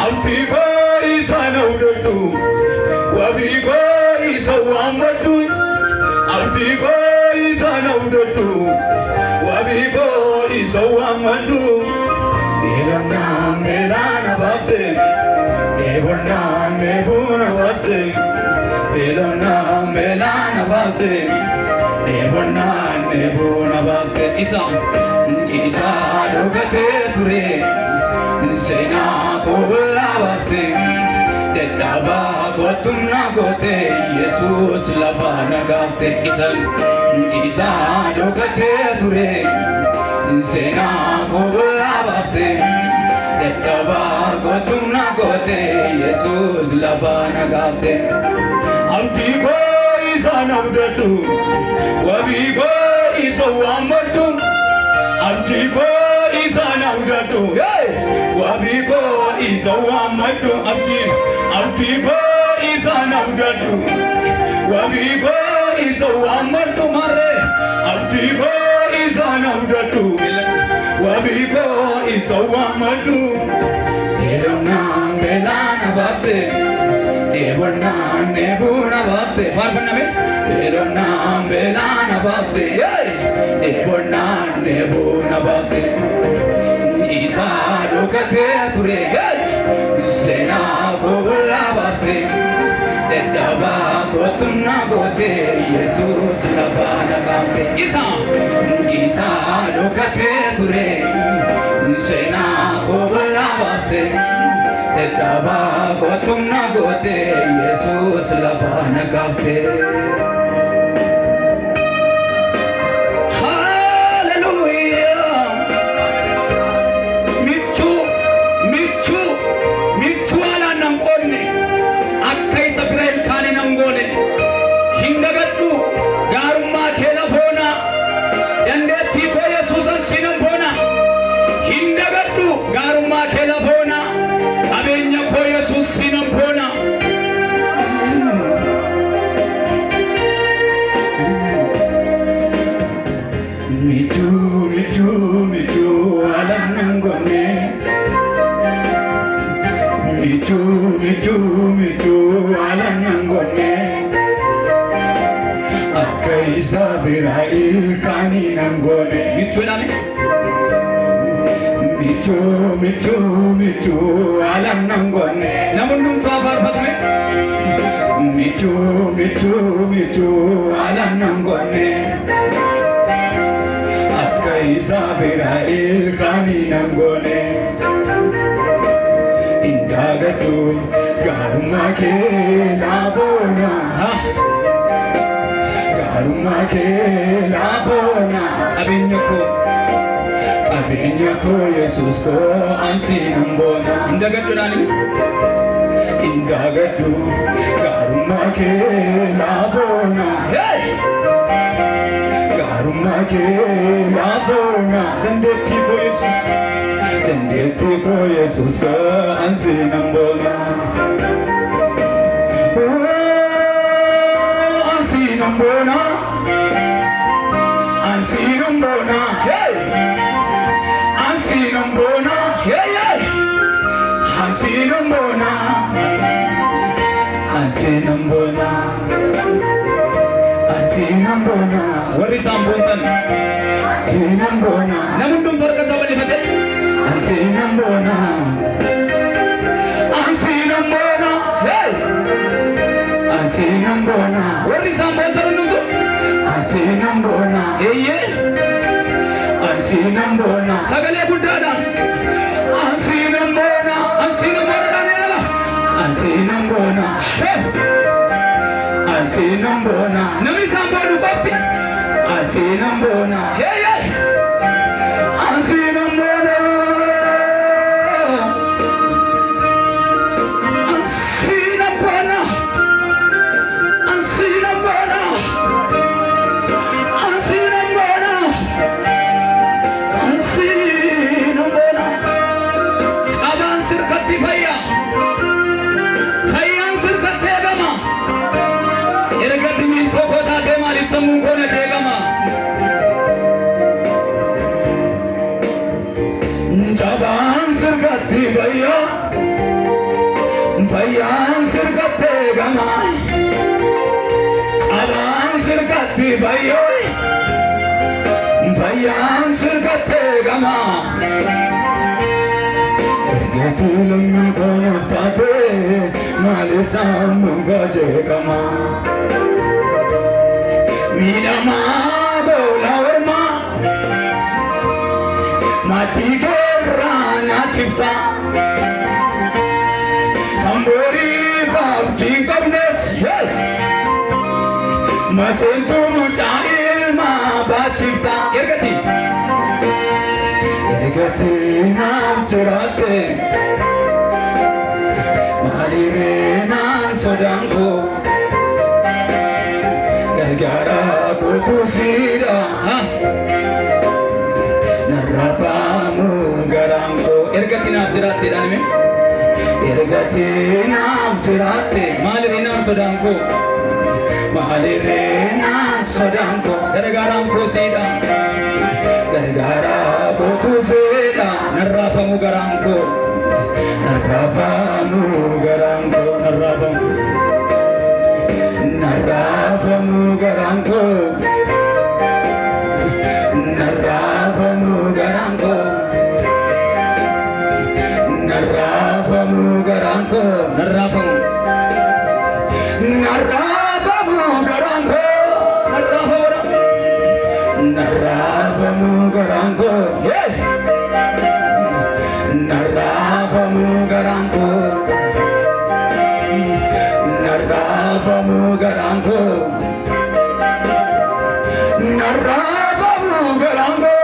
Abdiko isa naudatu Wabiko isa wamatu Abdiko isa naudatu Wabiko isa wamatu Nilana melana bafte Nebuna nebuna vaste Nilana melana bafte Nebuna nebuna bafte Isa dogate ture Sena kola bafte Dedaba gotumna gote Jesus labana gafte Isa dogate ture Sena kola bafte Dedaba gotumna gote Jesus labana gafte Abdiko isa naudatu Wabiko isa wamatu Abdiko isa naudatu Wabiko isa wamatu Abdiko isa naudatu Wabiko isa wamatu mare Abdiko isa naudatu Wabiko isa wamatu Elona belana bafte Nebuna nebuna bafte Parpana me Elona belana bafte Nebuna nebuna bafte Isa dogate ture Sena kola bafte Dedaba gotumna gote Jesus labana bafte Isa dogate ture Sena kola bafte Dedaba gotumna gote Jesus labana bafte Michu alam nangone Akai sabirai kani nangone Michu nami Michu alam nangone Namun nung tua barbat me Michu alam nangone Akai sabirai kani nangone Indagatu garuma ke labona Abenya ko Jesus ko ansinambona Indagatu nani Indagatu garuma ke labona Garuma ke labona Dendeti ko Jesus Dendeti ko Jesus ko ansinambona Ansinambona Ansinambona Ansinambona Ansinambona Ansinambona Ansinambona Warri sambuntan Ansinambona Namun dum terkasaba di bate Ansinambona Ansinambona Ansinambona Warri sambuntan nuntu Ansinambona Ansinambona sagale buddadan Ansinambona danela Ansinambona Ansinambona nami sambonu bakti Ansinambona Ansinambona Samu kone tegama bayyoi bayyan sirkatte gama ergati lamma konoftate malisam gaje gama midama dolawma mati kerana chifta kambori babdi kabnes masentu mucail ma bachifta ergati nam churate malire na sodango gargara kutu sida narrafamu garango ergati nam churate danime ergati nam churate malire na sodango malire na sodango gargara kutu sida gargara kutu sida narrafamu garango narrafamu garango narrafamu garango narrafamu garango narrafamu garango narrafamu garango narrafamu garango hey narrafamu garango narrafamu garango narrafamu garango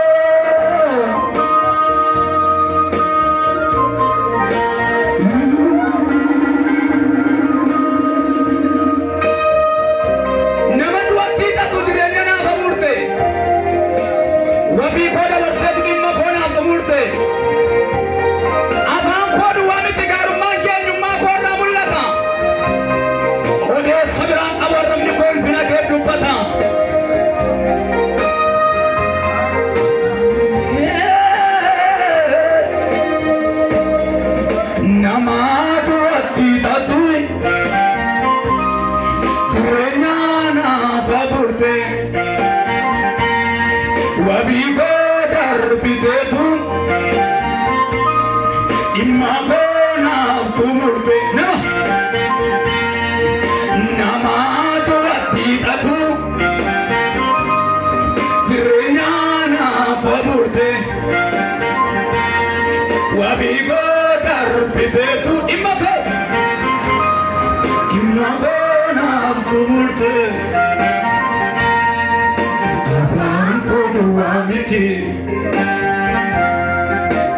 namadu akita tudrenya na famurte wabi khoda warte tudimma khona famurte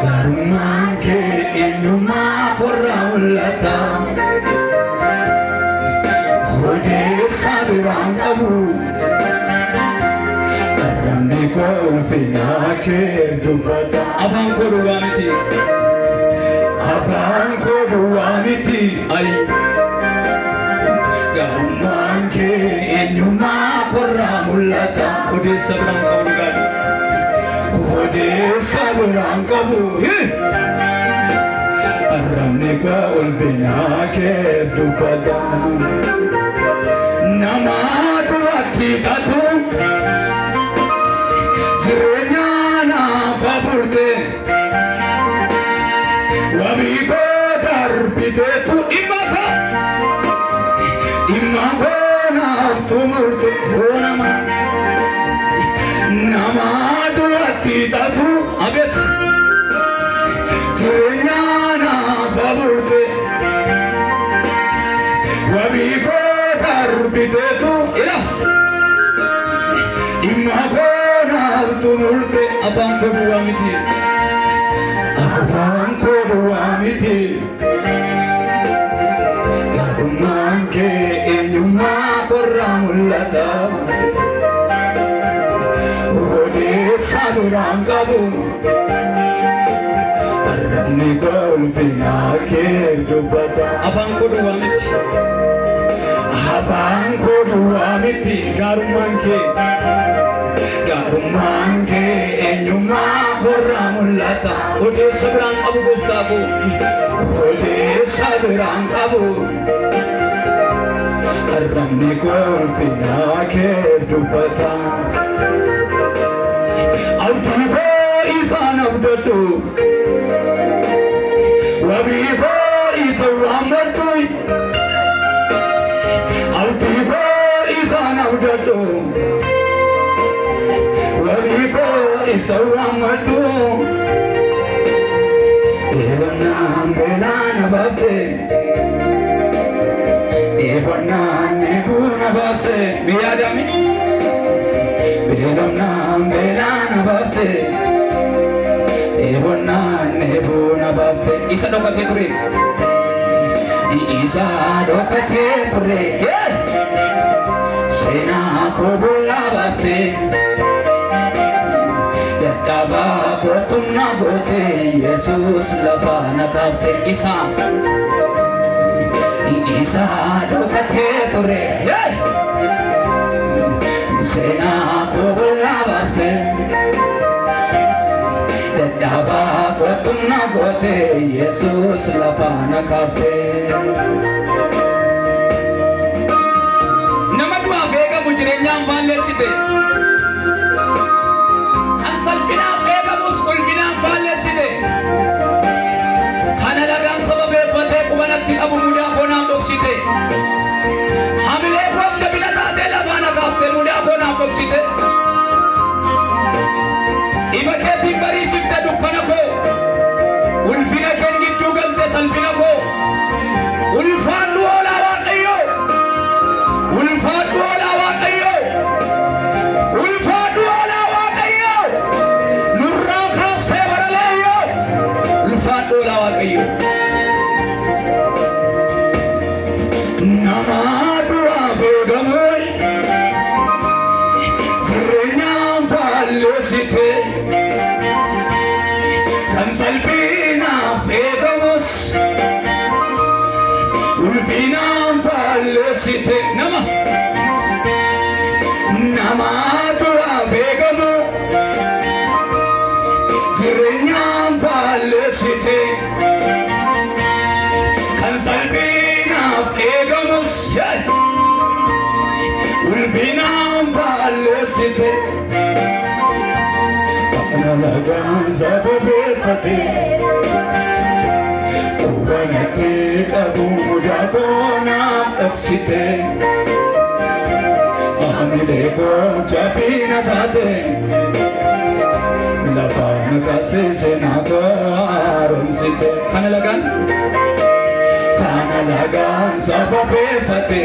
garuman ke inyuma porraulata hode sabiran kabu ramne ko fina ke dubata aban ko duamiti ay garuman ke inyuma porraulata hode sabiran kabu hode sabiran kabu ramne ko fina ke dubata nama duati katu sirenya na faburte wabi ko darbite tu imaka na tumurte honama nama duati katu abet sirenya na faburte wabi ko darbite tu ila imaka tumurte afan ko duamiti garuman ke enyuma korramulata hode sabiran kabu arramni ko ulfina ke dubata afan ko duamiti garuman ke enyuma korramulata hode sabiran kabu goftabu hode sabiran kabu arrabni koo ulfinaa kee dubbata abdii koo isaan abdadhu wabii koo isa waammadhu abdii koo isaan abdadhu wabii koo isa waammadhu Ebanaan beelaan abaaste Ebanaan neebuun abaaste Miyaadami Beelamnaan beelaan abaaste Ebanaan neebuun abaaste Isa dhokatee ture Isa dhokatee ture Seenaa koo bollaa baafte Dadhabaa kootumna goote Yesuus lafaana kaafte Isa dhokatee ture Seenaa koo bollaa baafte Dadhabaa kootumna goote Yesuus lafaana kaafte Nama du'aaf eegamu jireenyaan faalleessite salphinaaf eegamus ulfinaan faalleessite kana lagaan sababeeffatee qubanatti qabu mudaa koo naaf dhoksite hamilee koof jabina taatee lafaana kaaftee mudaa koo naaf dhoksite dhiba keetiin bariisifte dukkana koo ulfina keen gidduu galte salphina koo ulfaadhu oolaa waaqayyoo ulfaadhu oolaa waaqayyoo Nama du'aaf eegamu jireenyaan faalleessite kan salphinaaf eegamus ulfinaan faalleessite nama du'aaf eegamu jireenyaan faalleessite kan salphinaaf eegamus ulfinaan faalleessite kana lagaan sababeeffate qubanatti qabu mudaa koo naaf dhoksite hamilee koo jabina taate lafaana kaaste seenaa koo haaromsite kana lagaan sababeeffate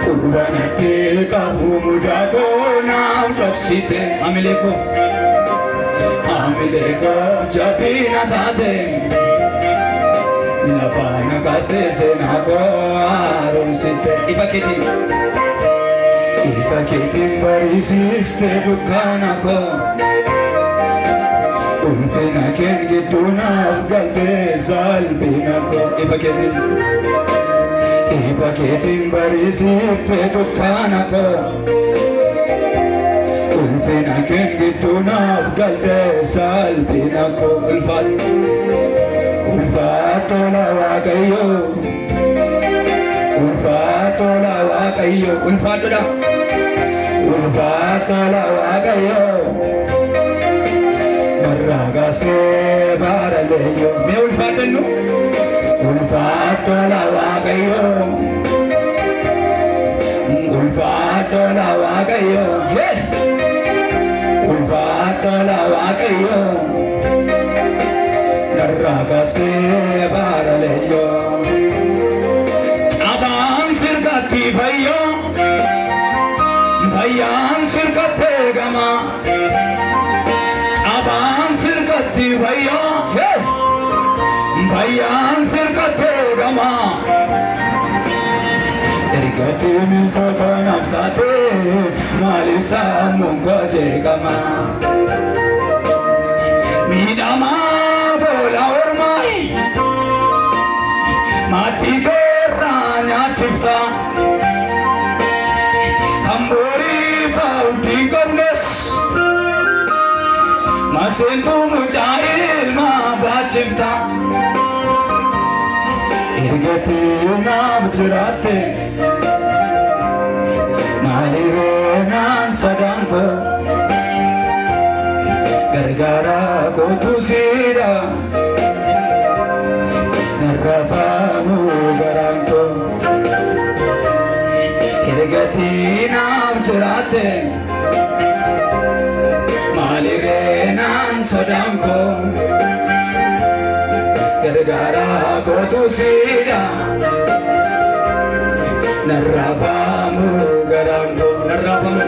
qubanatti qabu mudaa koo naaf dhoksite hamilee koo jabina taate lafaana kaaste seenaa koo haaromsite ifa keetiin bariisiste dukkaana koo ulfina keen gidduu naaf galte salphina koo ifa keetiin bariisifte dukkaana koo ulfina keen gidduu naaf galte salphina koo ulfaadhu la waaqayyoo ulfaadhu la waaqayyoo ulfaadhu la waaqayyoo Ragaste baraleyo me ulfaadhu la waaqayyoo ulfaadhu la waaqayyoo ulfaadhu la waaqayyoo ragaste baraleyo cabaan sirkatti fayyaan sirkatte gama cabaan sirkatti fayyaan sirkatte gama ergatti miltoo kanaaf taate maaliif sammuun koo jeeqama miidhamaa bola ormaa maatii keerraa nyaachifta kan borii fa'uutiin qabnes maseentuu mucaa ilmaa baachifta ergati naaf jiraatte maaliree naan sadaanko gargaara kootu siidha narrafaamu garaanko ergati naaf jiraatte maaliree naan sadaanko gargaara kootu siidha narrafaamu garaanko narrafaamu